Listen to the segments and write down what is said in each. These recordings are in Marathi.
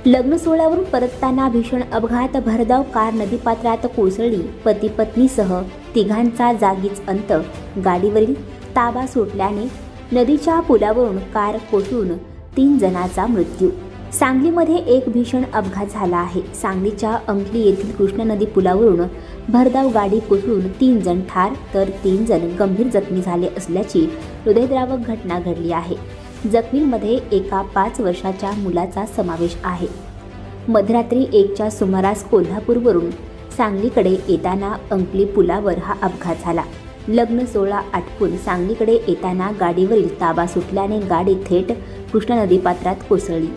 लग्न सोहळ्यावरून परतताना भीषण अपघात, भरधाव कार नदीपात्रात कोसळली. पती पत्नीसह तिघांचा जागीच अंत. गाडीवरील ताबा सुटल्याने नदीच्या पुलावरून कार कोसळून 3 जणांचा मृत्यू. सांगलीमध्ये एक भीषण अपघात झाला आहे. सांगलीच्या अंकली येथील कृष्णा नदी पुलावरून भरधाव गाडी कोसळून 3 जण ठार तर 3 जण गंभीर जखमी झाले असल्याची हृदयद्रावक घटना घडली आहे. जखमींमध्ये एका 5 वर्षाच्या मुलाचा समावेश आहे. मध्यरात्री 1च्या सुमारास कोल्हापूरवरून सांगलीकडे येताना अंकली पुलावर हा अपघात झाला. लग्न सोहळा आटपून सांगलीकडे येताना गाडीवरील ताबा सुटल्याने गाडी थेट कृष्णा नदीपात्रात कोसळली.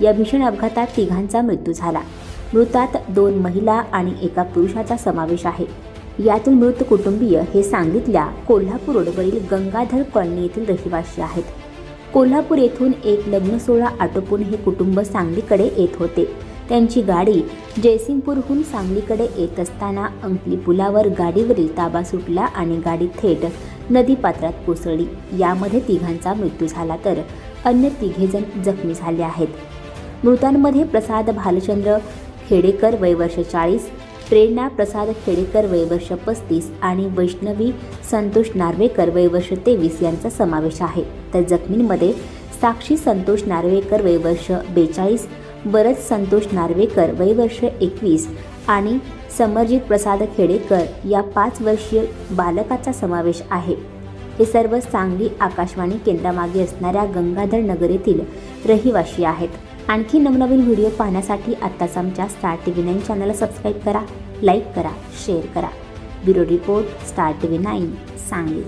या भीषण अपघातात 3घांचा मृत्यू झाला. मृतात 2 महिला आणि एका पुरुषाचा समावेश आहे. यातील मृत कुटुंबीय हे सांगलीतल्या कोल्हापूर रोडवरील गंगाधर कॉलनी येथील रहिवासी आहेत. कोल्हापूर येथून एक लग्न सोहळा आटोपून हे कुटुंब सांगलीकडे येत होते. त्यांची गाडी जयसिंगपूरहून सांगलीकडे येत असताना अंकली पुलावर गाडीवरील ताबा सुटला आणि गाडी थेट नदीपात्रात कोसळली. यामध्ये 3घांचा मृत्यू झाला तर अन्य 3 जण जखमी झाले आहेत. मृतांमध्ये प्रसाद भालचंद्र खेडेकर वय वर्ष 40, प्रेरणा प्रसाद खेडेकर वय वर्ष 35 आणि वैष्णवी संतोष नार्वेकर वय वर्ष 23 यांचा समावेश आहे. तर जखमींमध्ये साक्षी संतोष नार्वेकर वय वर्ष 42, बरज संतोष नार्वेकर वय वर्ष 21 आणि समरजित प्रसाद खेडेकर या 5 वर्षीय बालकाचा समावेश आहे. हे सर्व सांगली आकाशवाणी केंद्रामागे असणाऱ्या गंगाधर नगर येथील रहिवासी आहेत. आणखी नवनवीन व्हिडिओ पाहण्यासाठी आत्ताच आमच्या स्टार TV9 चॅनलला सबस्क्राईब करा, लाईक करा, शेअर करा. Bureau report, star TV9 Sangli.